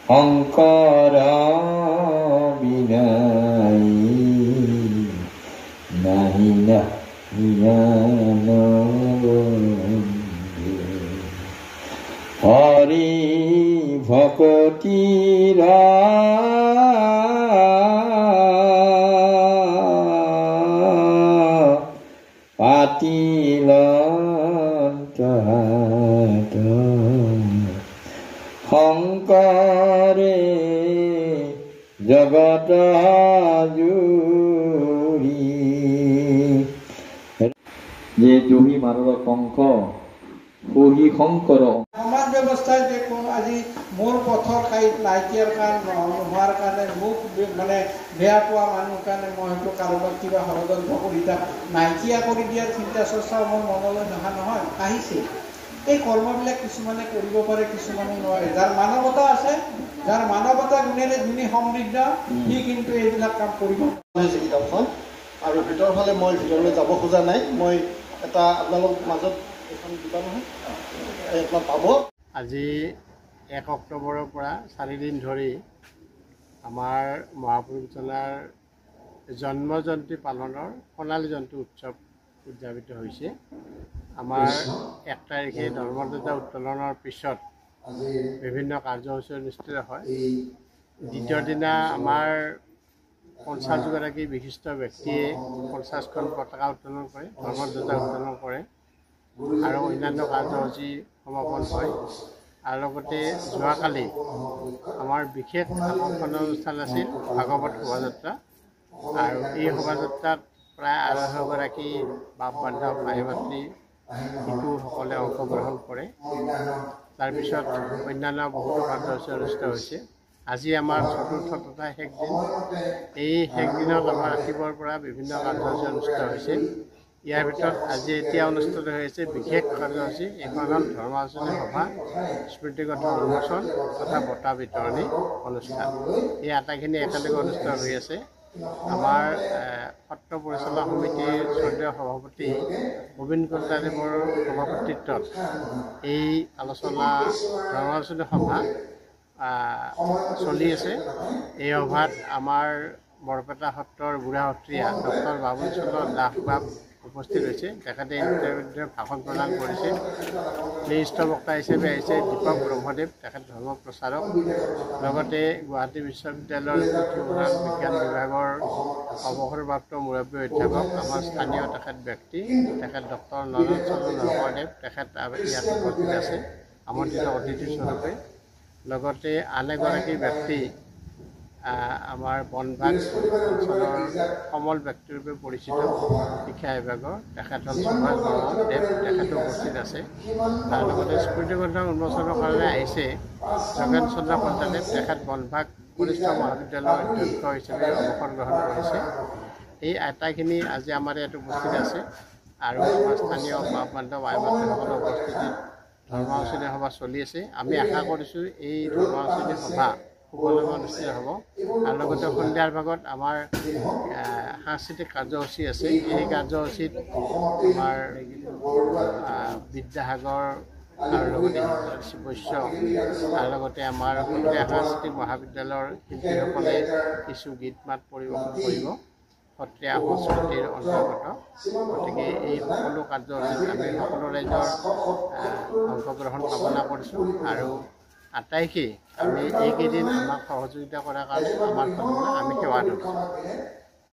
শংকৰ বিনাই নাহি নাহিয়ান হৰি ভকতিৰ পাতিল শংকৰে জগত জুৰি যে তুমি মানৱ কংস সহি শংকৰ সমাজ ব্যৱস্থাই দেখোন আজি মোৰ পথৰ ঠাইত নাইকিয়াৰ কাৰণ নোহোৱাৰ কাৰণে মোক মানে বেয়া পোৱা মানুহৰ কাৰণে মই হয়তো কাৰোবাক কিবা ষড়যন্ত্ৰ কৰি তাক নাইকিয়া কৰি দিয়াৰ চিন্তা চৰ্চা মোৰ মনলৈ নহা নহয় আহিছে। এই কৰ্মবিলাক কিছুমানে কৰিব পাৰে, কিছুমানে নোৱাৰে। যাৰ মানৱতা আছে, যাৰ মানৱতা গুণেৰে যোনে সমৃদ্ধ, সি কিন্তু এইবিলাক কাম কৰিব পাৰিছে কিতাপখন। আৰু ভিতৰৰ ফালে মই ভিতৰলৈ যাব খোজা নাই, মই এটা আপোনালোকৰ মাজত এখন কিবা নহয় আপোনাক পাব। আজি 1 অক্টোবৰৰ পৰা 4 দিন ধৰি আমাৰ মহাপুৰুষজনাৰ জন্মজয়ন্তী পালনৰ সোণালী জয়ন্তী উৎসৱ উদযাপিত হৈছে। আমাৰ 1 তাৰিখে ধৰ্মধ্বজা উত্তোলনৰ পিছত বিভিন্ন কাৰ্যসূচী অনুষ্ঠিত হয়। দ্বিতীয় দিনা আমাৰ 50গৰাকী বিশিষ্ট ব্যক্তিয়ে 50খন পতাকা উত্তোলন কৰে, ধৰ্মধ্বজা উত্তোলন কৰে আৰু অন্যান্য কাৰ্যসূচী সমাপন হয়। আৰু লগতে যোৱাকালি আমাৰ বিশেষ আকৰ্ষণীয় অনুষ্ঠান আছিল ভাগৱত শোভাযাত্ৰা। আৰু এই শোভাযাত্ৰাত প্ৰায় 250গৰাকী বাপ বান্ধৱ ভাই ভাতৃ শিশুসকলে অংশগ্ৰহণ কৰে। তাৰপিছত অন্যান্য বহুতো কাৰ্যসূচী অনুষ্ঠিত হৈছে। আজি আমাৰ চতুৰ্থ তথা শেষ দিন। এই শেষ দিনত আমাৰ ৰাতিপুৱাৰ পৰা বিভিন্ন কাৰ্যসূচী অনুষ্ঠিত হৈছে। ইয়াৰ ভিতৰত আজি এতিয়া অনুষ্ঠিত হৈ আছে বিশেষ কাৰ্যসূচী। এখন হ'ল ধৰ্মালোচনী সভা, স্মৃতিগত উন্মোচন তথা বঁটা বিতৰণী অনুষ্ঠান। এই আটাইখিনি একেলগে অনুষ্ঠিত হৈ আছে। আমাৰ সত্ৰ পৰিচালনা সমিতিৰ শ্ৰদ্ধেয় সভাপতি গোবিন্দ কলিতাদেৱৰ সভাপতিত্বত এই ধৰ্মালোচনী সভা চলি আছে। এই সভাত আমাৰ বৰপেটা সত্ৰৰ বুঢ়া সত্ৰীয়া ডক্টৰ বাবুল চন্দ্ৰ দাসবাব উপস্থিত হৈছে। তেখেতে ইতিমধ্যে ভাষণ প্ৰদান কৰিছে। বিশিষ্ট বক্তা হিচাপে আহিছে দীপক ব্ৰহ্মদেৱ, তেখেত ধৰ্ম প্ৰচাৰক। লগতে গুৱাহাটী বিশ্ববিদ্যালয়ৰ পুথিভঁৰাল বিজ্ঞান বিভাগৰ অৱসৰপ্ৰাপ্ত মুৰব্বী অধ্যাপক আমাৰ স্থানীয় তেখেত ব্যক্তি, তেখেত ডক্টৰ নৰেন চন্দ্ৰ নৰৱদেৱ, তেখেত ইয়াত উপস্থিত আছে আমন্ত্ৰিত অতিথি স্বৰূপে। লগতে আন এগৰাকী ব্যক্তি আমাৰ বনভাগ অঞ্চলৰ সমল ব্যক্তিৰূপে পৰিচিত শিক্ষা বিভাগৰ, তেখেত হ'ল সুভাষ বৰ্মদেৱ, তেখেতো উপস্থিত আছে। তাৰ লগতে স্মৃতিগ্ৰন্থ উন্মোচনৰ কাৰণে আহিছে যোগেন চন্দ্ৰ কলিতাদেৱ, তেখেত বনভাগ কনিষ্ঠ মহাবিদ্যালয়ৰ অধ্যক্ষ হিচাপে অৱসৰ গ্ৰহণ কৰিছে। এই আটাইখিনি আজি আমাৰ ইয়াত উপস্থিত আছে। আৰু আমাৰ স্থানীয় বাপ বান্ধৱ আই মাতৃসকলৰ উপস্থিতিত ধৰ্মালোচনী সভা চলি আছে। আমি আশা কৰিছোঁ এই ধৰ্মালোচনী সভা সুকলমে অনুষ্ঠিত হ'ব। আৰু লগতে সন্ধিয়াৰ ভাগত আমাৰ সাংস্কৃতিক কাৰ্যসূচী আছে। এই কাৰ্যসূচীত আমাৰ বিদ্যাসাগৰ আৰু লগতে বৈশ্য আৰু লগতে আমাৰ সত্ৰীয়া সাংস্কৃতিক মহাবিদ্যালয়ৰ শিল্পীসকলে কিছু গীত মাত পৰিৱেশন কৰিব সত্ৰীয়া সংস্কৃতিৰ অন্তৰ্গত। গতিকে এই সকলো কাৰ্যসূচীত আমি সকলো ৰাইজৰ অংশগ্ৰহণ কামনা কৰিছোঁ। আৰু আটাইকে আমি এইকেইদিন আমাক সহযোগিতা কৰাৰ কাৰণে আমাৰ ফালৰ পৰা আমি সেৱা ধৰিছোঁ।